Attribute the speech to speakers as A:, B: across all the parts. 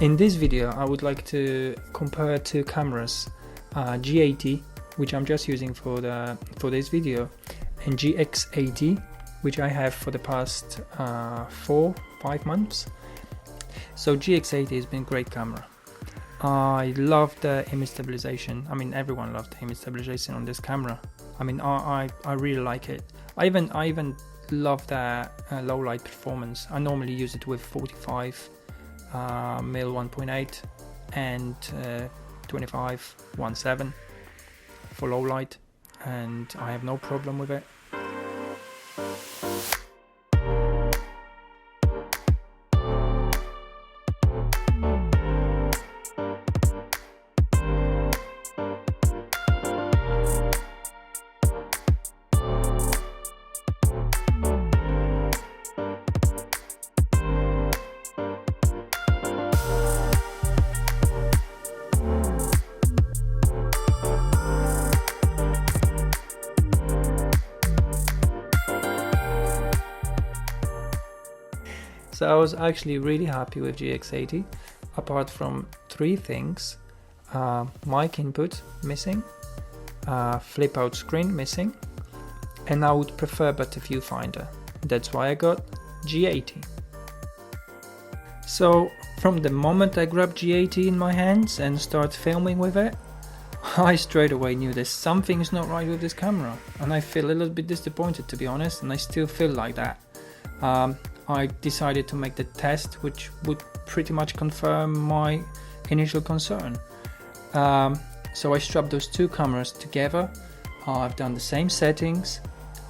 A: In this video I would like to compare two cameras, G80, which I'm just using for this video, and GX80, which I have for the past 4-5 months. So GX80 has been a great camera. I love the image stabilization. I mean, everyone loved the image stabilization on this camera. I mean, I really like it. I even love the low light performance. I normally use it with 45 mil 1.8 and 25 1.7 for low light, and I have no problem with it. So I was actually really happy with GX80, apart from 3 things: mic input missing, flip out screen missing, and I would prefer better viewfinder. That's why I got G80. So from the moment I grabbed G80 in my hands and start filming with it, I straight away knew there's something's not right with this camera, and I feel a little bit disappointed, to be honest, and I still feel like that. I decided to make the test, which would pretty much confirm my initial concern. So I strapped those two cameras together. I've done the same settings.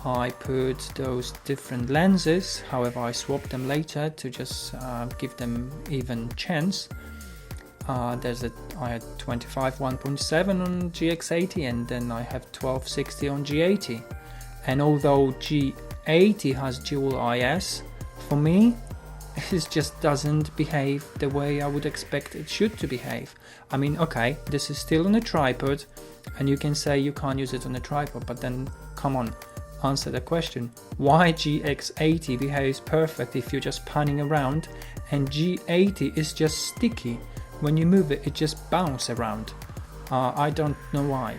A: I put those different lenses, however I swapped them later to just give them even chance. I had 25 1.7 on GX80, and then I have 1260 on G80. And although G80 has dual IS, for me, it just doesn't behave the way I would expect it should to behave. I mean, okay, this is still on a tripod, and you can say you can't use it on a tripod, but then come on, answer the question. Why GX80 behaves perfect if you're just panning around, and G80 is just sticky? When you move it, it just bounces around. I don't know why.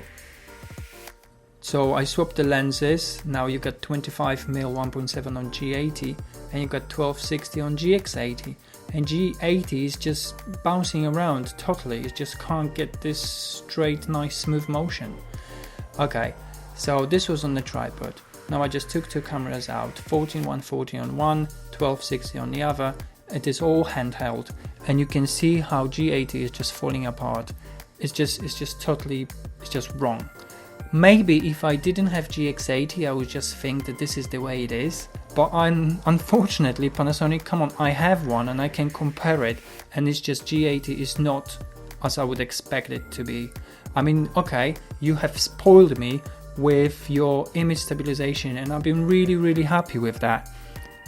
A: So I swapped the lenses. Now you got 25 mm 1.7 on G80, and you got 1260 on GX80, and G80 is just bouncing around totally. It just can't get this straight, nice, smooth motion. Okay, so this was on the tripod. Now I just took two cameras out, 14-140 on one, 1260 on the other. It is all handheld, and you can see how G80 is just falling apart. It's just wrong. Maybe if I didn't have GX80, I would just think that this is the way it is. But unfortunately, Panasonic, come on, I have one and I can compare it, and it's just G80 is not as I would expect it to be. I mean, okay, you have spoiled me with your image stabilization, and I've been really happy with that.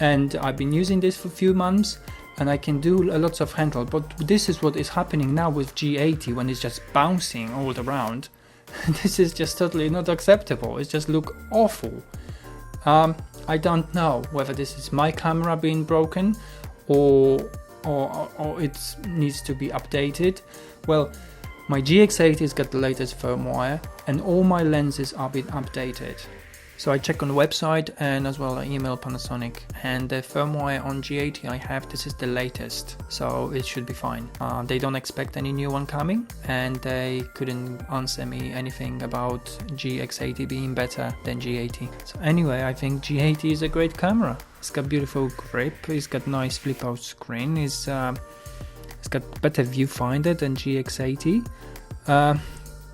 A: And I've been using this for a few months, and I can do a lot of handheld, but this is what is happening now with G80 when it's just bouncing all around. This is just totally not acceptable. It just looks awful. I don't know whether this is my camera being broken or it needs to be updated. Well, my GX80 has got the latest firmware, and all my lenses are being updated. So I check on the website, and as well I email Panasonic, and the firmware on G80 I have, this is the latest, so it should be fine. They don't expect any new one coming, and they couldn't answer me anything about GX80 being better than G80. So anyway, I think G80 is a great camera. It's got beautiful grip, it's got nice flip out screen, it's got better viewfinder than GX80.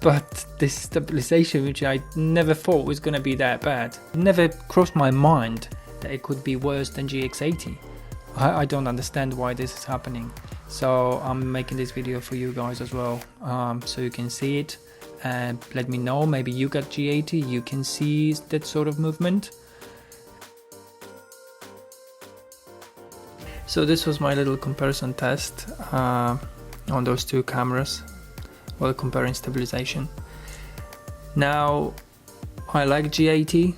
A: But this stabilization, which I never thought was going to be that bad, never crossed my mind that it could be worse than GX80. I don't understand why this is happening. So I'm making this video for you guys as well, so you can see it, and let me know. Maybe you got G80, you can see that sort of movement. So this was my little comparison test on those two cameras while comparing stabilization. Now I like G80.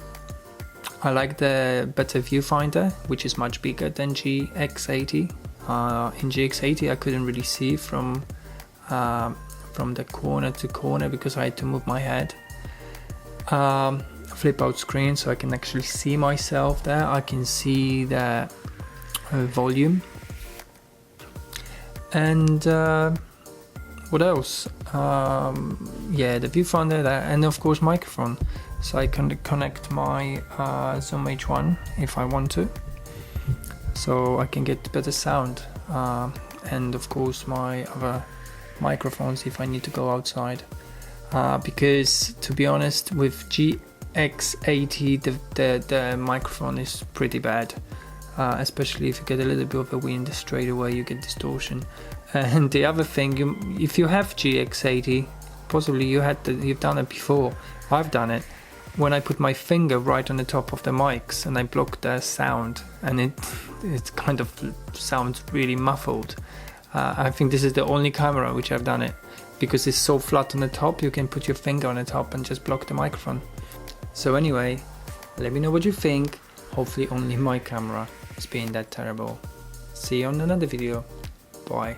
A: I like the better viewfinder, which is much bigger than GX80. In GX80 I couldn't really see from the corner to corner because I had to move my head. Flip out screen so I can actually see myself there. I can see the volume. And what else? Yeah, the viewfinder there, and of course microphone. So I can connect my Zoom H1 if I want to, so I can get better sound, and of course my other microphones if I need to go outside, because to be honest, with GX80 the microphone is pretty bad, especially if you get a little bit of a wind, straight away you get distortion. And the other thing, if you have GX80, possibly you've done it before. I've done it when I put my finger right on the top of the mics and I block the sound, and it kind of sounds really muffled. I think this is the only camera which I've done it, because it's so flat on the top, you can put your finger on the top and just block the microphone. So anyway, let me know what you think. Hopefully only my camera is being that terrible. See you on another video. Bye.